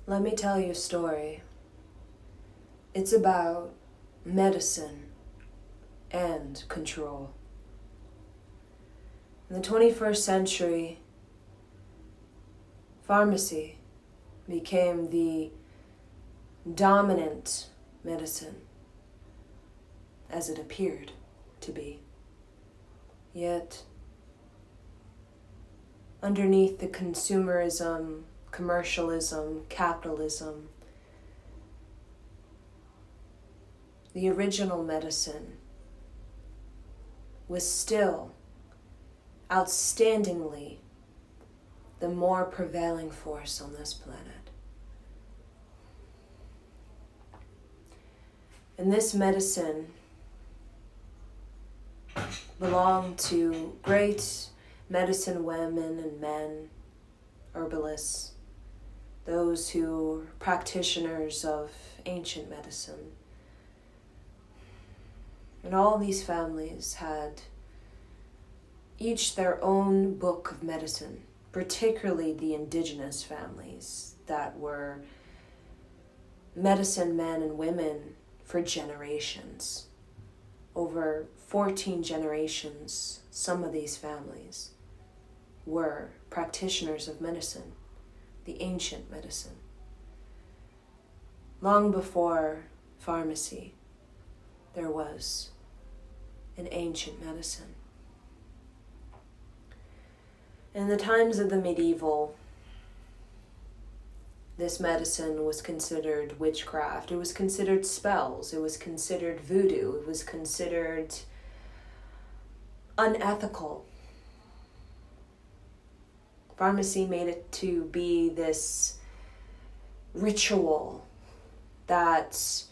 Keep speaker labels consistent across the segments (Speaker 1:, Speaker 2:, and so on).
Speaker 1: Let me tell you a story. It's about medicine and control. In the 21st century, pharmacy became the dominant medicine, as it appeared to be. Yet, underneath the consumerism, commercialism, capitalism, the original medicine was still outstandingly the more prevailing force on this planet. And this medicine belonged to great medicine women and men, herbalists, those who were practitioners of ancient medicine. And all these families had each their own book of medicine, particularly the indigenous families that were medicine men and women for generations. Over 14 generations, some of these families were practitioners of medicine, the ancient medicine. Long before pharmacy, there was an ancient medicine. In the times of the medieval, this medicine was considered witchcraft. It was considered spells. It was considered voodoo. It was considered unethical. Pharmacy made it to be this ritual that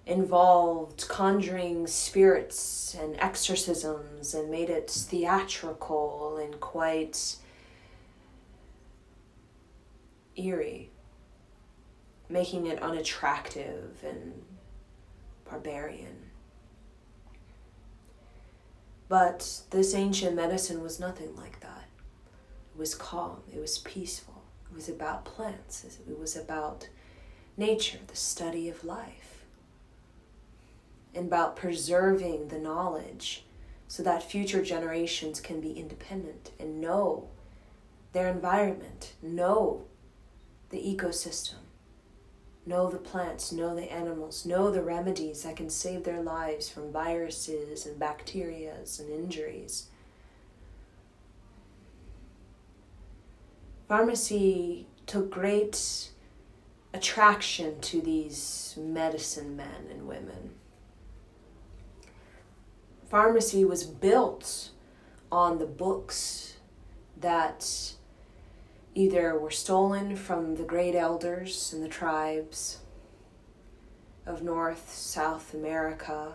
Speaker 1: involved conjuring spirits and exorcisms and made it theatrical and quite eerie, making it unattractive and barbarian. But this ancient medicine was nothing like that. It was calm, it was peaceful, it was about plants, it was about nature, the study of life, and about preserving the knowledge so that future generations can be independent and know their environment, know the ecosystem, know the plants, know the animals, know the remedies that can save their lives from viruses and bacteria and injuries. Pharmacy took great attraction to these medicine men and women. Pharmacy was built on the books that either were stolen from the great elders and the tribes of North, South America,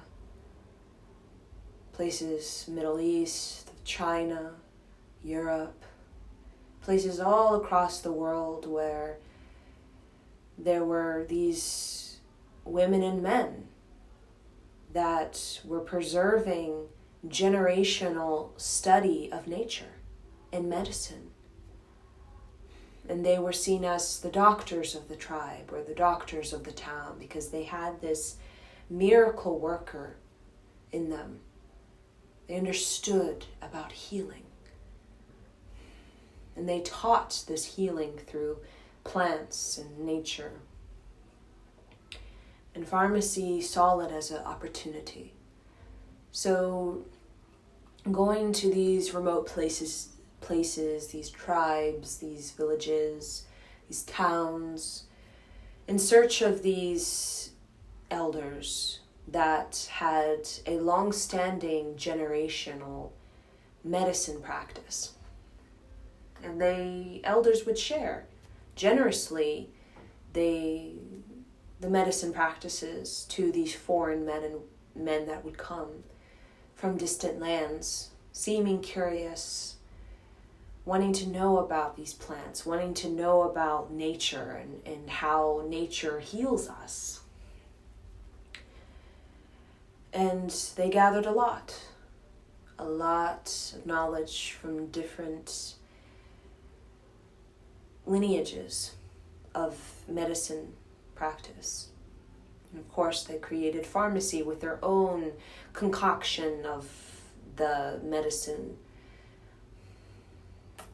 Speaker 1: places Middle East, China, Europe, places all across the world where there were these women and men that were preserving generational study of nature and medicine. And they were seen as the doctors of the tribe or the doctors of the town because they had this miracle worker in them. They understood about healing. And they taught this healing through plants and nature. And pharmacy saw it as an opportunity. So going to these remote places, these tribes, these villages, these towns, in search of these elders that had a long-standing generational medicine practice. And elders would share generously the medicine practices to these foreign men that would come from distant lands, seeming curious, wanting to know about these plants, wanting to know about nature and how nature heals us. And they gathered a lot of knowledge from different lineages, of medicine practice. And of course, they created pharmacy with their own concoction of the medicine.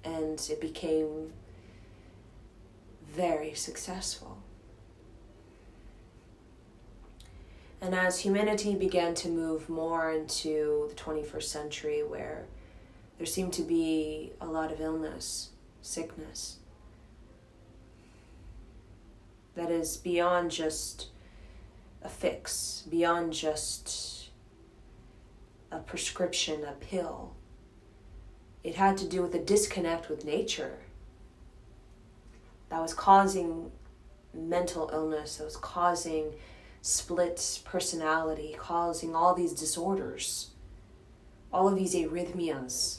Speaker 1: And it became very successful. And as humanity began to move more into the 21st century, where there seemed to be a lot of illness, sickness, that is beyond just a fix, beyond just a prescription, a pill. It had to do with a disconnect with nature that was causing mental illness, that was causing split personality, causing all these disorders, all of these arrhythmias.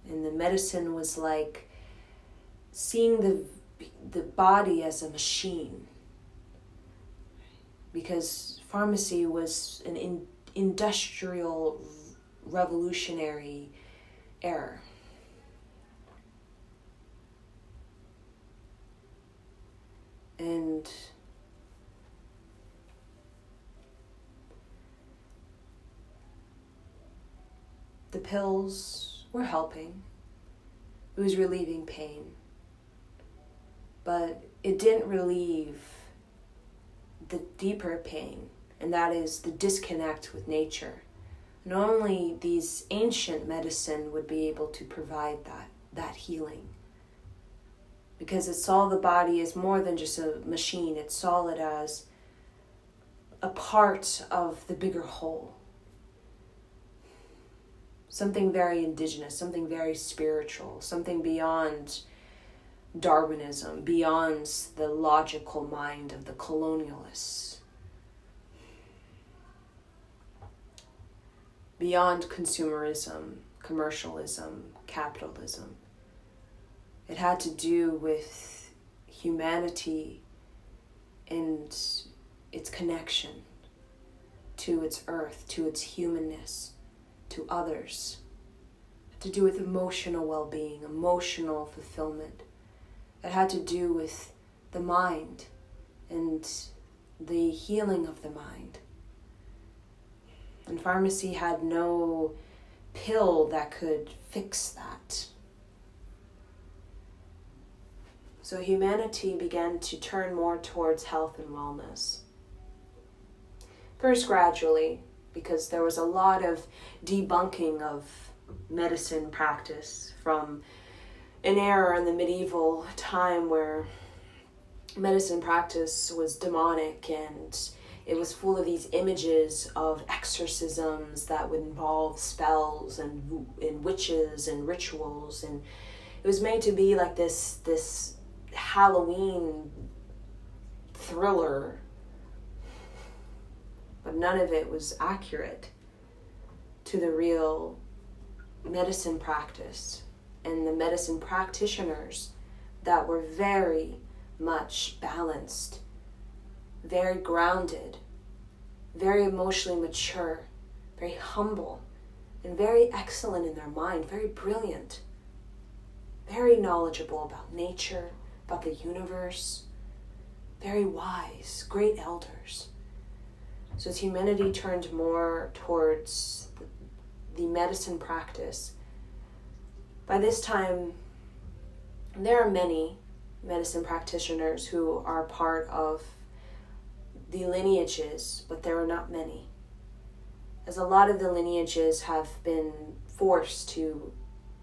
Speaker 1: And the medicine was like seeing the body as a machine, because pharmacy was an industrial revolutionary era. And the pills were helping. It was relieving pain. But it didn't relieve the deeper pain, and that is the disconnect with nature. And only these ancient medicine would be able to provide that healing. Because it saw the body as more than just a machine. It saw it as a part of the bigger whole. Something very indigenous, something very spiritual, something beyond Darwinism, beyond the logical mind of the colonialists, beyond consumerism, commercialism, capitalism. It had to do with humanity and its connection to its earth, to its humanness, to others. It had to do with emotional well-being, emotional fulfillment. It had to do with the mind and the healing of the mind. And pharmacy had no pill that could fix that. So humanity began to turn more towards health and wellness. First gradually, because there was a lot of debunking of medicine practice from an era in the medieval time where medicine practice was demonic, and it was full of these images of exorcisms that would involve spells and witches and rituals, and it was made to be like this Halloween thriller, but none of it was accurate to the real medicine practice and the medicine practitioners that were very much balanced, very grounded, very emotionally mature, very humble, and very excellent in their mind, very brilliant, very knowledgeable about nature, about the universe, very wise, great elders. So as humanity turned more towards the medicine practice, by this time, there are many medicine practitioners who are part of the lineages, but there are not many, as a lot of the lineages have been forced to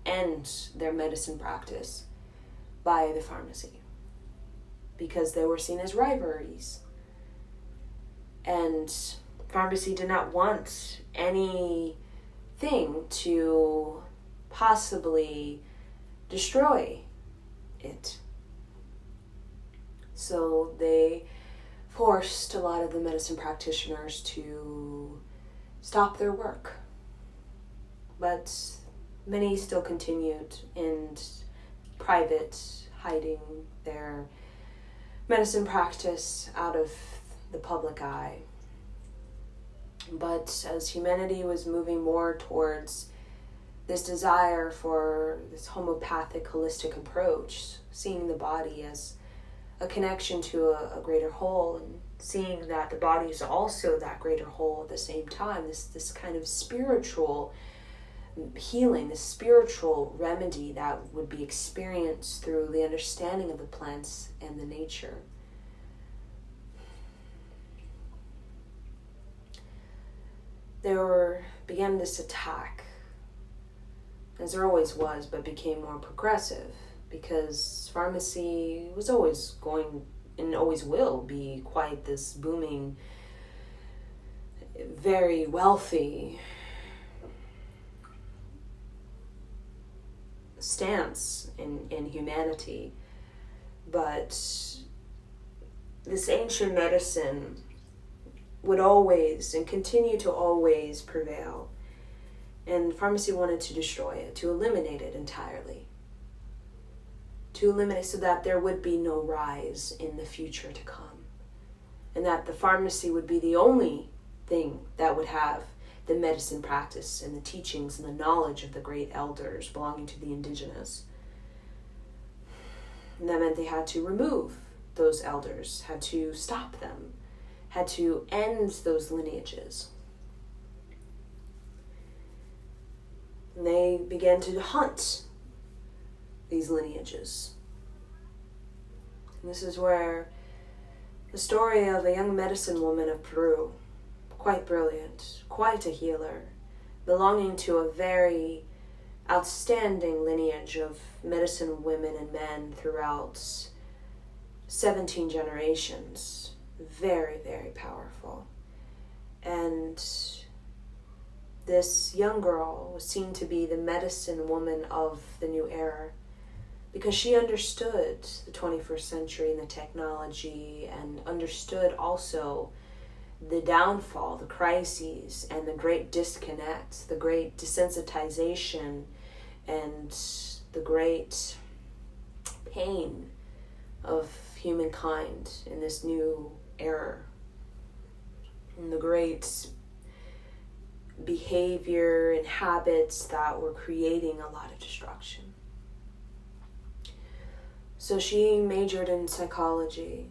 Speaker 1: end their medicine practice by the pharmacy because they were seen as rivalries. And pharmacy did not want anything to possibly destroy it. So they forced a lot of the medicine practitioners to stop their work. But many still continued in private, hiding their medicine practice out of the public eye. But as humanity was moving more towards this desire for this homeopathic, holistic approach, seeing the body as a connection to a greater whole, and seeing that the body is also that greater whole at the same time. This kind of spiritual healing, this spiritual remedy that would be experienced through the understanding of the plants and the nature. There began this attack, as there always was, but became more progressive, because pharmacy was always going and always will be quite this booming, very wealthy stance in humanity. But this ancient medicine would always and continue to always prevail. And pharmacy wanted to destroy it, to eliminate it entirely. To eliminate so that there would be no rise in the future to come. And that the pharmacy would be the only thing that would have the medicine practice and the teachings and the knowledge of the great elders belonging to the indigenous. And that meant they had to remove those elders, had to stop them, had to end those lineages. And they began to hunt these lineages. And this is where the story of a young medicine woman of Peru, quite brilliant, quite a healer, belonging to a very outstanding lineage of medicine women and men throughout 17 generations. Very, very powerful. And this young girl was seen to be the medicine woman of the new era, because she understood the 21st century and the technology, and understood also the downfall, the crises, and the great disconnect, the great desensitization, and the great pain of humankind in this new era, and the great behavior and habits that were creating a lot of destruction. So she majored in psychology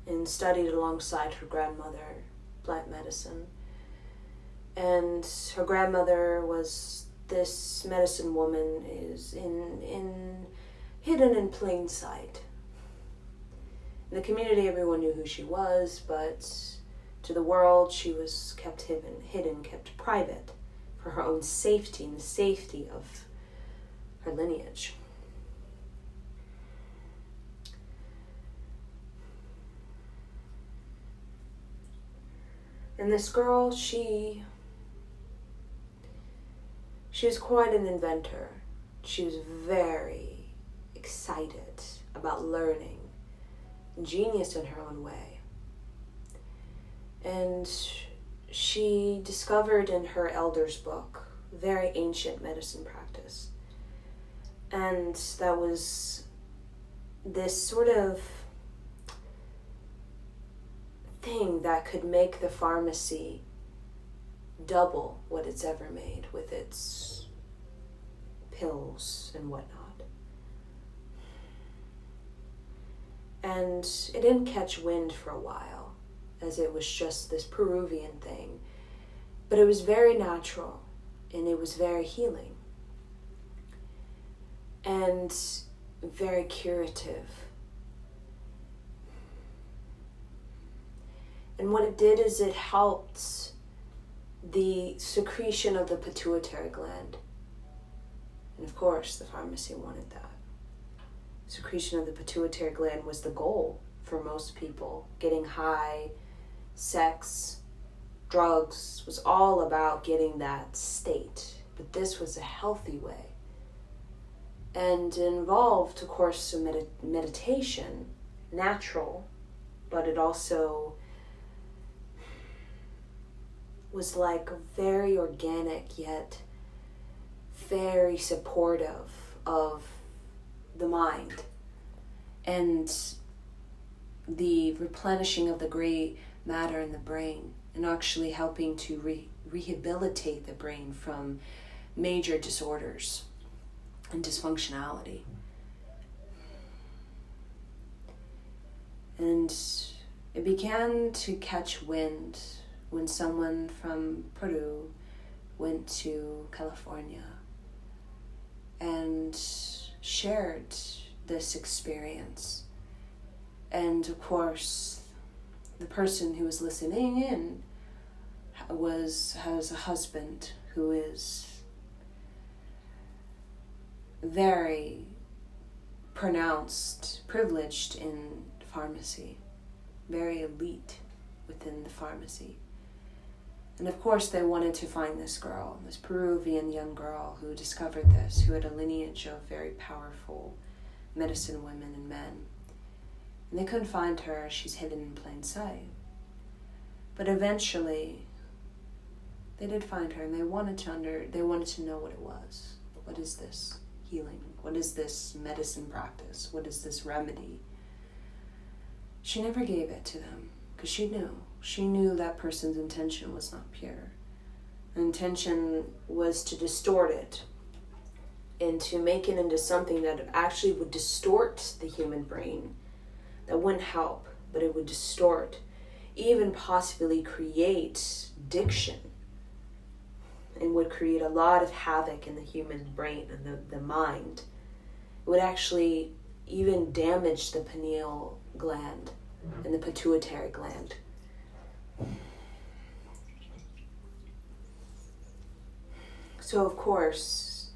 Speaker 1: and studied alongside her grandmother plant medicine. And her grandmother was this medicine woman is hidden in plain sight. In the community, everyone knew who she was, but to the world, she was kept hidden, kept private for her own safety and the safety of her lineage. And this girl, she was quite an inventor. She was very excited about learning, genius in her own way. And she discovered in her elder's book very ancient medicine practice. And that was this sort of thing that could make the pharmacy double what it's ever made with its pills and whatnot. And it didn't catch wind for a while, as it was just this Peruvian thing. But it was very natural, and it was very healing, and very curative. And what it did is it helped the secretion of the pituitary gland. And of course, the pharmacy wanted that. Secretion of the pituitary gland was the goal for most people. Getting high, sex, drugs was all about getting that state. But this was a healthy way. And it involved, of course, some meditation, natural, but it also was like very organic, yet very supportive of the mind and the replenishing of the gray matter in the brain, and actually helping to rehabilitate the brain from major disorders and dysfunctionality. And it began to catch wind when someone from Peru went to California and shared this experience. And of course, the person who was listening in has a husband who is very pronounced, privileged in pharmacy, very elite within the pharmacy. And of course they wanted to find this girl, this Peruvian young girl who discovered this, who had a lineage of very powerful medicine women and men. And they couldn't find her, she's hidden in plain sight. But eventually they did find her, and they wanted to know what it was. What is this healing? What is this medicine practice? What is this remedy? She never gave it to them, because she knew that person's intention was not pure. The intention was to distort it and to make it into something that actually would distort the human brain. That wouldn't help, but it would distort, even possibly create diction, and would create a lot of havoc in the human brain and the mind. It would actually even damage the pineal gland and the pituitary gland. So of course,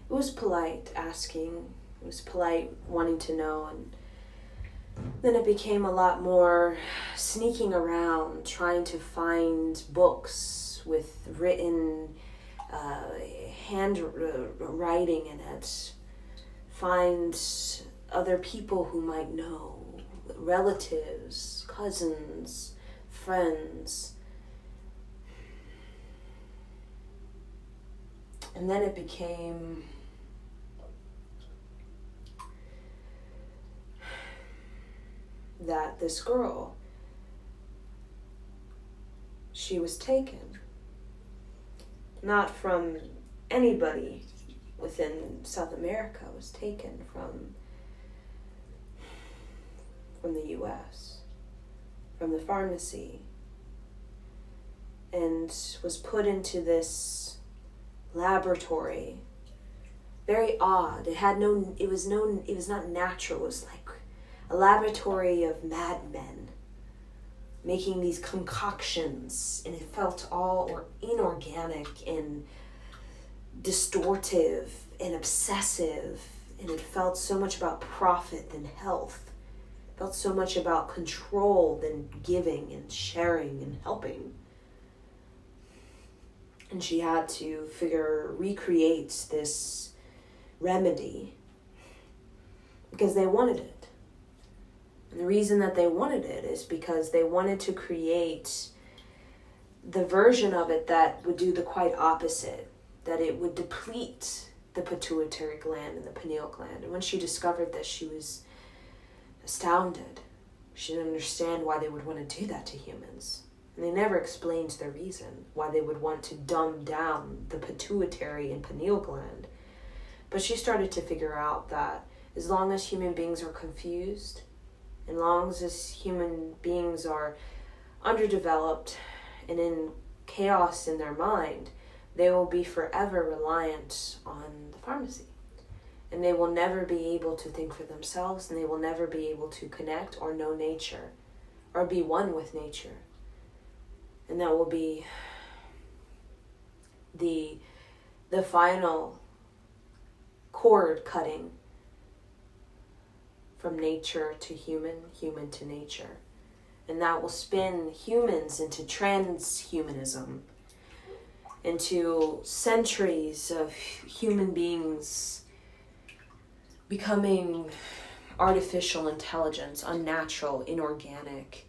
Speaker 1: it was polite asking, it was polite wanting to know, and then it became a lot more sneaking around, trying to find books with written handwriting in it, find other people who might know, relatives, cousins, friends. And then it became that this girl, she was taken, not from anybody within South America, was taken from the US, from the pharmacy, and was put into this laboratory. Very odd. It was not natural. It was like a laboratory of madmen making these concoctions, and it felt all inorganic and distortive and obsessive, and it felt so much about profit than health. It felt so much about control than giving and sharing and helping. And she had to recreate this remedy because they wanted it. And the reason that they wanted it is because they wanted to create the version of it that would do the quite opposite, that it would deplete the pituitary gland and the pineal gland. And when she discovered this, she was astounded. She didn't understand why they would want to do that to humans. And they never explained the reason why they would want to dumb down the pituitary and pineal gland. But she started to figure out that as long as human beings are confused, as long as human beings are underdeveloped and in chaos in their mind, they will be forever reliant on the pharmacy. And they will never be able to think for themselves, and they will never be able to connect or know nature or be one with nature. And that will be the final cord cutting from nature to human, human to nature. And that will spin humans into transhumanism, into centuries of human beings becoming artificial intelligence, unnatural, inorganic,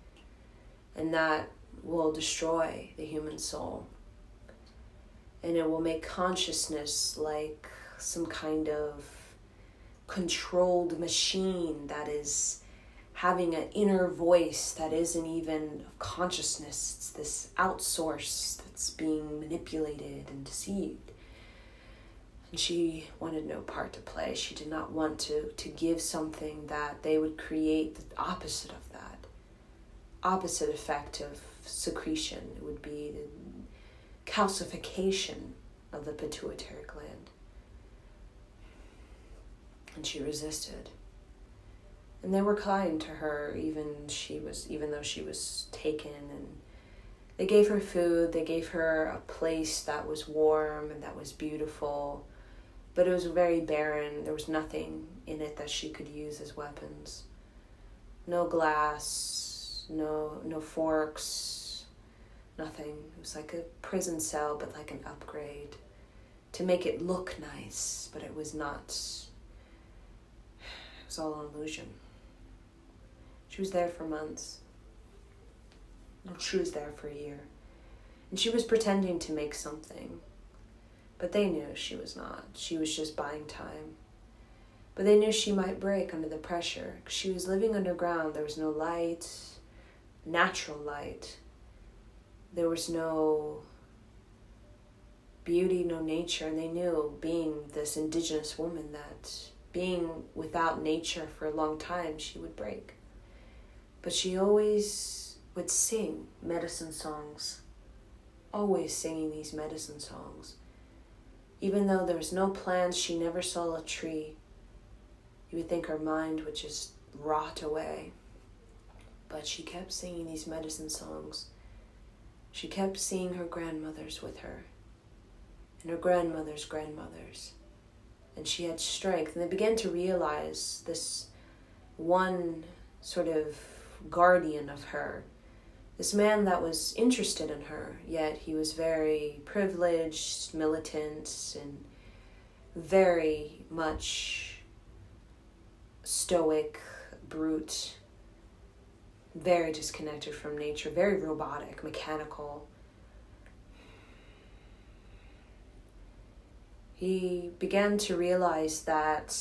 Speaker 1: and that will destroy the human soul. And it will make consciousness like some kind of controlled machine that is having an inner voice that isn't even consciousness. It's this outsource that's being manipulated and deceived. And she wanted no part to play. She did not want to give something that they would create the opposite of that. opposite effect of secretion. It would be the calcification of the pituitary gland. And she resisted. And they were kind to her, even though she was taken, and they gave her food, they gave her a place that was warm and that was beautiful, but it was very barren. There was nothing in it that she could use as weapons. No glass, no forks, nothing. It was like a prison cell, but like an upgrade to make it look nice, but it was not. It was all an illusion. She was there for months. She was there for a year. And she was pretending to make something. But they knew she was not. She was just buying time. But they knew she might break under the pressure. She was living underground. There was no light, natural light. There was no beauty, no nature. And they knew, being this indigenous woman, that being without nature for a long time, she would break. But she always would sing medicine songs, always singing these medicine songs. Even though there was no plants, she never saw a tree. You would think her mind would just rot away. But she kept singing these medicine songs. She kept seeing her grandmothers with her, and her grandmother's grandmothers. And she had strength. And they began to realize this one sort of guardian of her, this man that was interested in her, yet he was very privileged, militant, and very much stoic, brute, very disconnected from nature, very robotic, mechanical. He began to realize that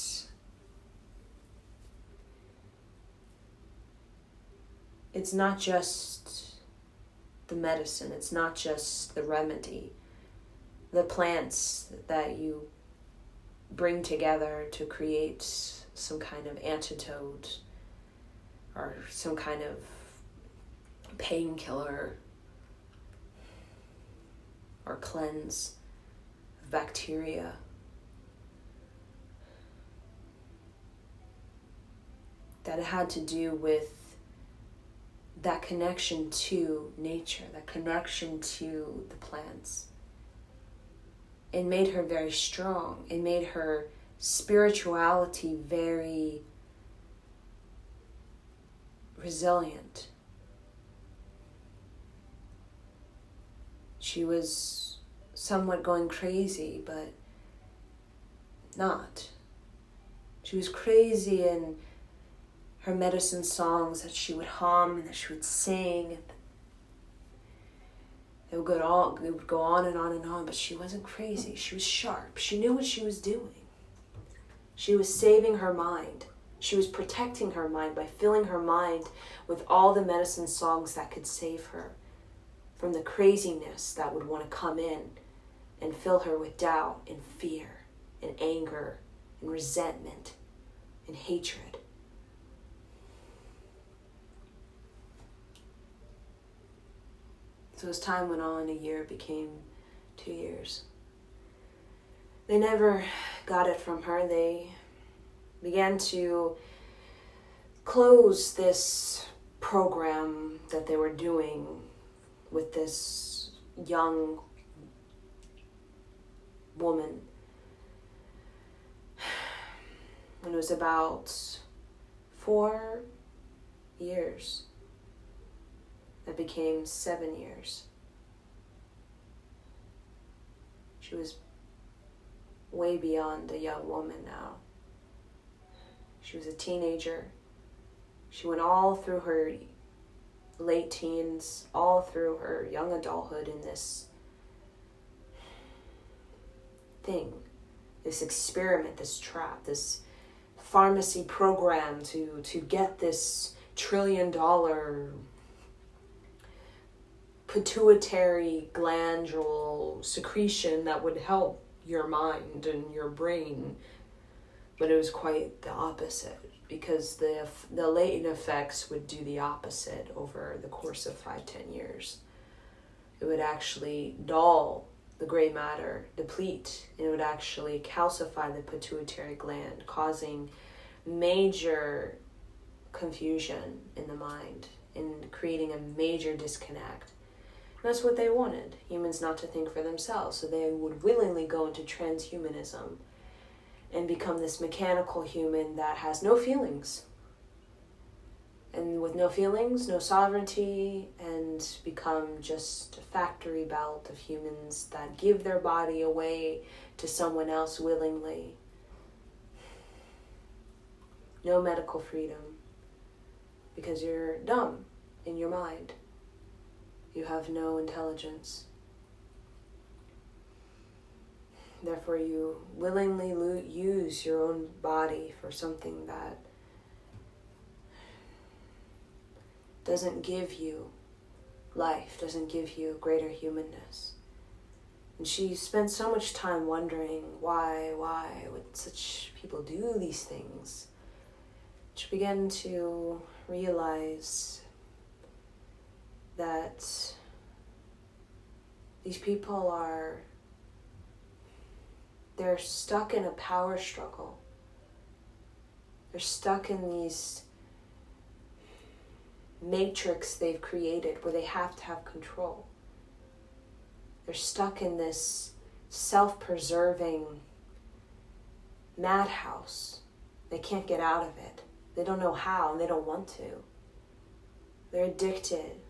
Speaker 1: it's not just the medicine, it's not just the remedy, the plants that you bring together to create some kind of antidote or some kind of painkiller or cleanse of bacteria. That it had to do with that connection to nature, that connection to the plants. It made her very strong. It made her spirituality very resilient. She was somewhat going crazy, but not. She was crazy in her medicine songs that she would hum and that she would sing. And it would go on and on and on, but she wasn't crazy. She was sharp. She knew what she was doing. She was saving her mind. She was protecting her mind by filling her mind with all the medicine songs that could save her from the craziness that would want to come in and fill her with doubt and fear and anger and resentment and hatred. So as time went on, a year became 2 years. They never got it from her. They began to close this program that they were doing with this young woman. And it was about 4 years. That became 7 years. She was way beyond a young woman now. She was a teenager. She went all through her late teens, all through her young adulthood in this thing, this experiment, this trap, this pharmacy program to get this $1 trillion pituitary glandule secretion that would help your mind and your brain But it was quite the opposite, because the latent effects would do the opposite over the course of 5-10 years. It would actually dull the gray matter, deplete, and it would actually calcify the pituitary gland, causing major confusion in the mind and creating a major disconnect. And that's what they wanted, humans not to think for themselves. So they would willingly go into transhumanism and become this mechanical human that has no feelings. And with no feelings, no sovereignty, and become just a factory belt of humans that give their body away to someone else willingly. No medical freedom, because you're dumb in your mind. You have no intelligence. Therefore, you willingly use your own body for something that doesn't give you life, doesn't give you greater humanness. And she spent so much time wondering why would such people do these things? She began to realize that these people they're stuck in a power struggle. They're stuck in these matrix they've created where they have to have control. They're stuck in this self-preserving madhouse. They can't get out of it. They don't know how, and they don't want to. They're addicted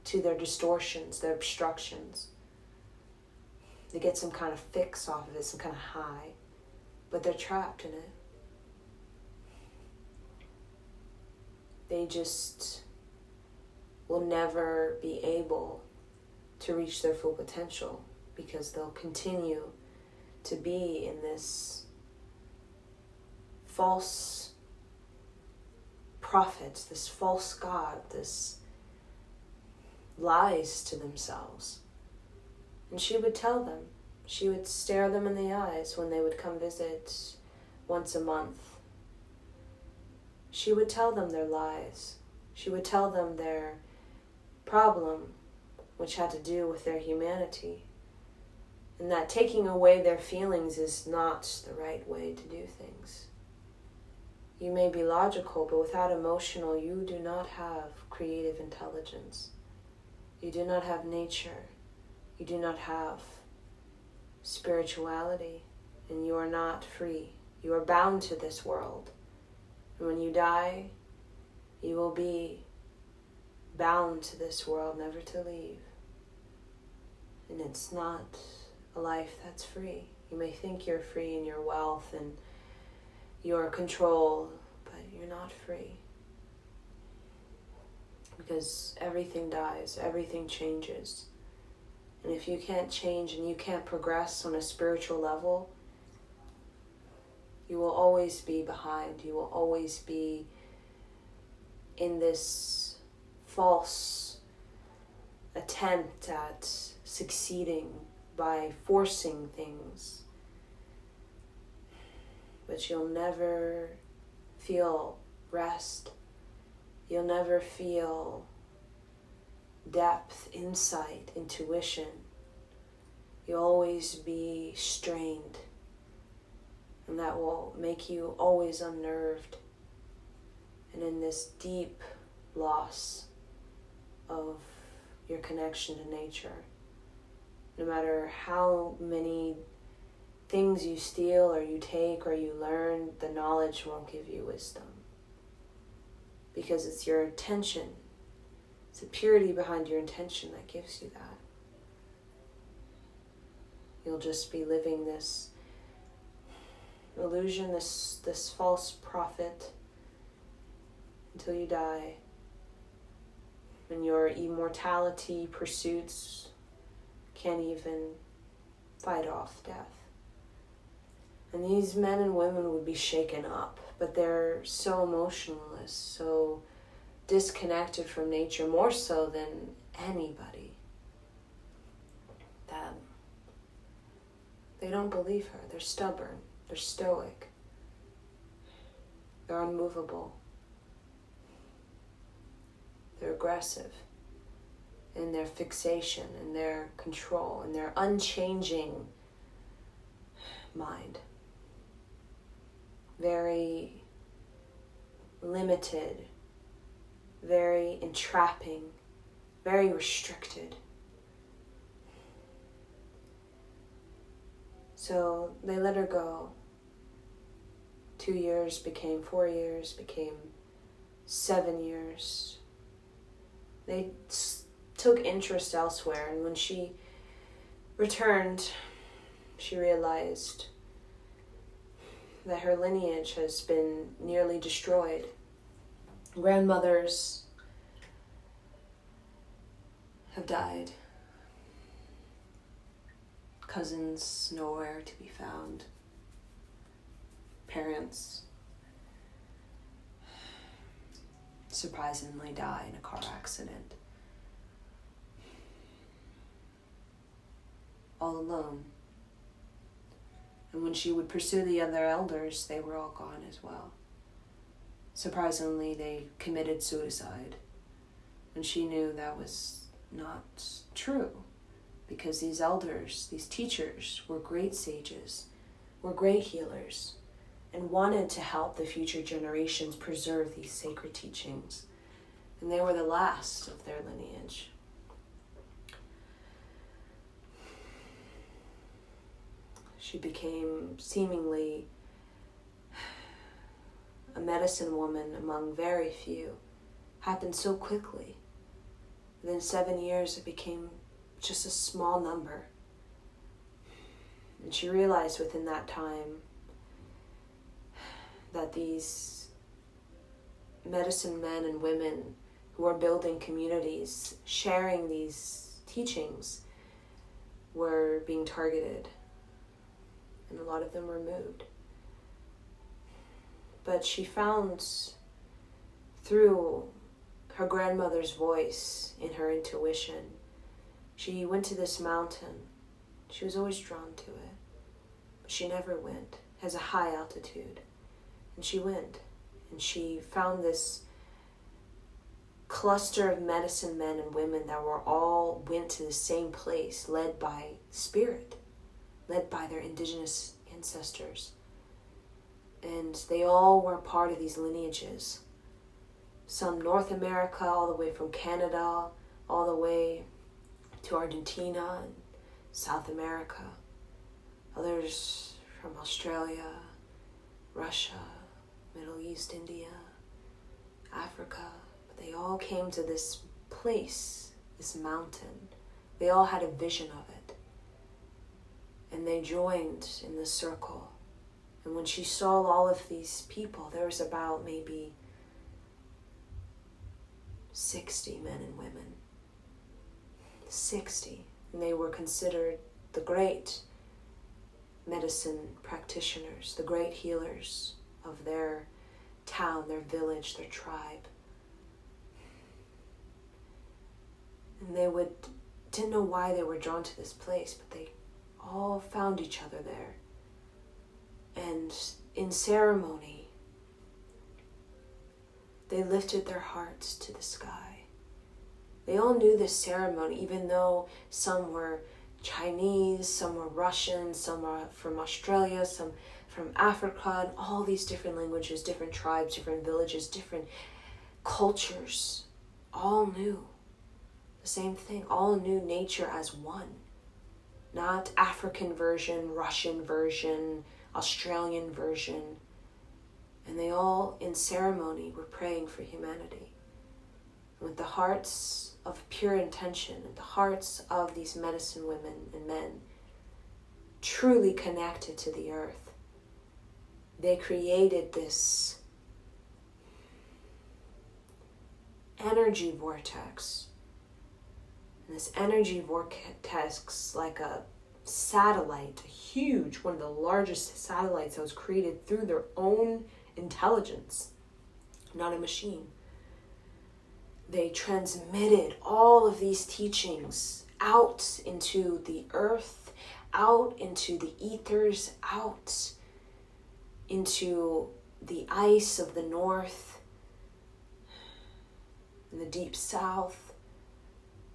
Speaker 1: to their distortions, their obstructions. They get some kind of fix off of it, some kind of high, but they're trapped in it. They just will never be able to reach their full potential, because they'll continue to be in this false prophet, this false god, this lies to themselves. And she would tell them, she would stare them in the eyes when they would come visit once a month. She would tell them their lies. She would tell them their problem, which had to do with their humanity, and that taking away their feelings is not the right way to do things. You may be logical, but without emotional, you do not have creative intelligence. You do not have nature. You do not have spirituality, and you are not free. You are bound to this world. And when you die, you will be bound to this world, never to leave. And it's not a life that's free. You may think you're free in your wealth and your control, but you're not free. Because everything dies, everything changes. And if you can't change and you can't progress on a spiritual level, you will always be behind. You will always be in this false attempt at succeeding by forcing things. But you'll never feel rest. You'll never feel depth, insight, intuition. You'll always be strained, and that will make you always unnerved and in this deep loss of your connection to nature. No matter how many things you steal or you take or you learn, the knowledge won't give you wisdom, because it's your attention. It's the purity behind your intention that gives you that. You'll just be living this illusion, this false prophet, until you die. And your immortality pursuits can't even fight off death. And these men and women would be shaken up, but they're so emotionless, so disconnected from nature, more so than anybody, that they don't believe her. They're stubborn. They're stoic. They're unmovable. They're aggressive in their fixation, in their control, in their unchanging mind. Very limited, very entrapping, very restricted. So they let her go. 2 years became 4 years, became 7 years. They took interest elsewhere, and when she returned, she realized that her lineage has been nearly destroyed. Grandmothers have died. Cousins nowhere to be found. Parents surprisingly die in a car accident. All alone. And when she would pursue the other elders, they were all gone as well. Surprisingly, they committed suicide. And she knew that was not true, because these elders, these teachers, were great sages, were great healers, and wanted to help the future generations preserve these sacred teachings. And they were the last of their lineage. She became seemingly a medicine woman among very few. Happened so quickly. Within 7 years, it became just a small number. And she realized within that time that these medicine men and women who are building communities, sharing these teachings, were being targeted. And a lot of them were moved. But she found through her grandmother's voice in her intuition, she went to this mountain. She was always drawn to it, but she never went. It has a high altitude. And she went, and she found this cluster of medicine men and women that were all went to the same place, led by spirit, led by their indigenous ancestors. And they all were part of these lineages. Some North America, all the way from Canada, all the way to Argentina and South America. Others from Australia, Russia, Middle East, India, Africa. But they all came to this place, this mountain. They all had a vision of it. And they joined in the circle. And when she saw all of these people, there was about maybe 60 men and women. 60. And they were considered the great medicine practitioners, the great healers of their town, their village, their tribe. And they didn't know why they were drawn to this place, but they all found each other there. And in ceremony, they lifted their hearts to the sky. They all knew this ceremony, even though some were Chinese, some were Russian, some are from Australia, some from Africa, and all these different languages, different tribes, different villages, different cultures, all knew the same thing, all knew nature as one. Not African version, Russian version, Australian version. And they all, in ceremony, were praying for humanity. With the hearts of pure intention and the hearts of these medicine women and men truly connected to the earth, they created this energy vortex. And this energy vortex, like a satellite, a huge, one of the largest satellites that was created through their own intelligence, not a machine. They transmitted all of these teachings out into the earth, out into the ethers, out into the ice of the north and the deep south.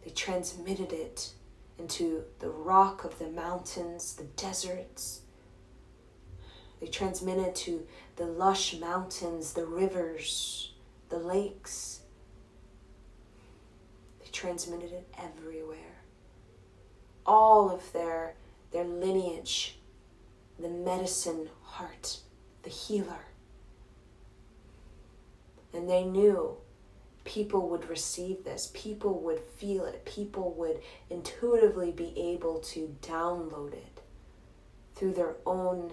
Speaker 1: They transmitted it into the rock of the mountains, the deserts. They transmitted to the lush mountains, the rivers, the lakes. They transmitted it everywhere. All of their lineage, the medicine heart, the healer. And they knew people would receive this, people would feel it, people would intuitively be able to download it through their own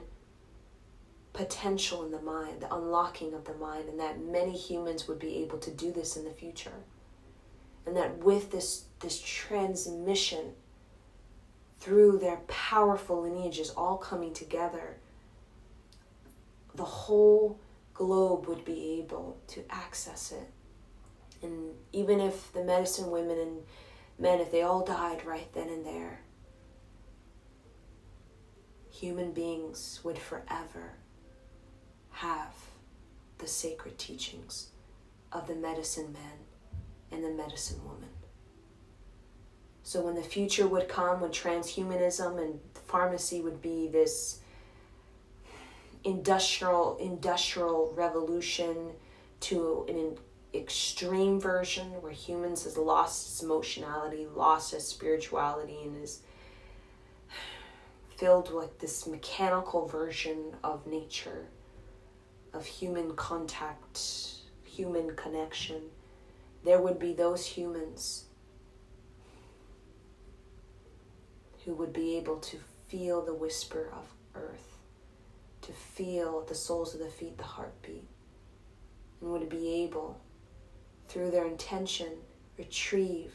Speaker 1: potential in the mind, the unlocking of the mind, and that many humans would be able to do this in the future. And that with this transmission through their powerful lineages all coming together, the whole globe would be able to access it. And even if the medicine women and men, if they all died right then and there, human beings would forever have the sacred teachings of the medicine man and the medicine woman. So when the future would come, when transhumanism and pharmacy would be this industrial revolution to an extreme version where humans has lost its emotionality, lost its spirituality, and is filled with this mechanical version of nature, of human contact, human connection, there would be those humans who would be able to feel the whisper of earth, to feel the soles of the feet, the heartbeat, and would be able, through their intention, retrieve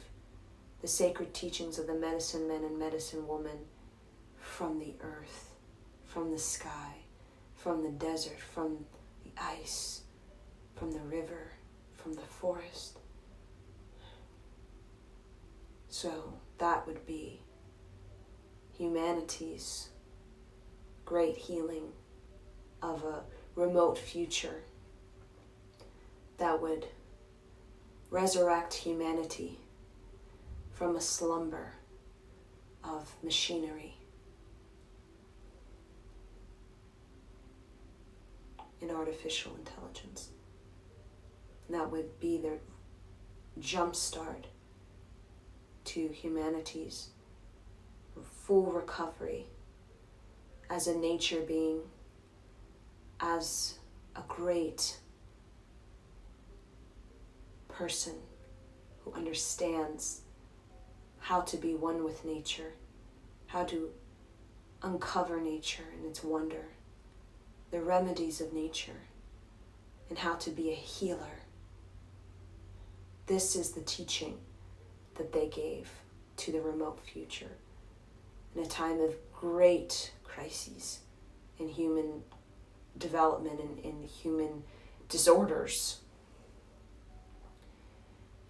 Speaker 1: the sacred teachings of the medicine men and medicine woman from the earth, from the sky, from the desert, from the ice, from the river, from the forest. So that would be humanity's great healing of a remote future that would resurrect humanity from a slumber of machinery and artificial intelligence. And that would be the jumpstart to humanity's full recovery as a nature being, as a great person who understands how to be one with nature, how to uncover nature and its wonder, the remedies of nature, and how to be a healer. This is the teaching that they gave to the remote future in a time of great crises in human development and in human disorders.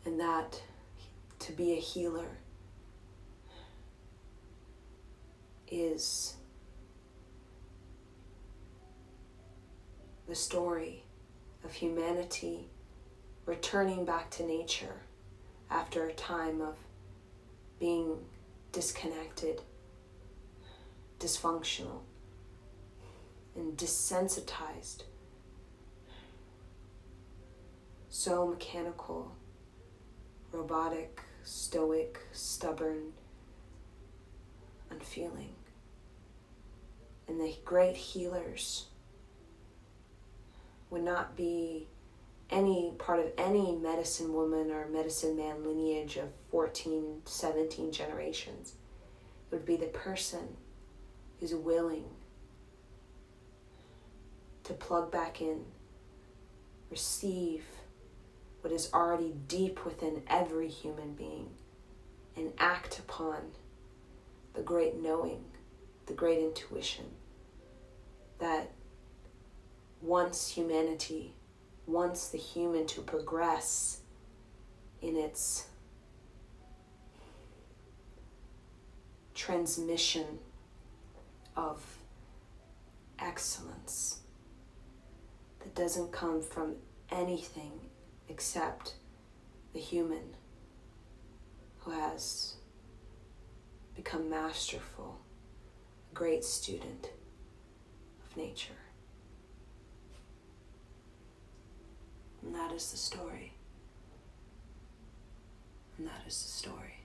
Speaker 1: And that to be a healer is the story of humanity returning back to nature after a time of being disconnected, dysfunctional, and desensitized, so mechanical, robotic, stoic, stubborn, unfeeling. And the great healers would not be any part of any medicine woman or medicine man lineage of 14, 17 generations. It would be the person who's willing to plug back in, receive what is already deep within every human being, and act upon the great knowing, the great intuition that wants humanity, wants the human to progress in its transmission of excellence, that doesn't come from anything except the human who has become masterful, a great student of nature. And that is the story. And that is the story.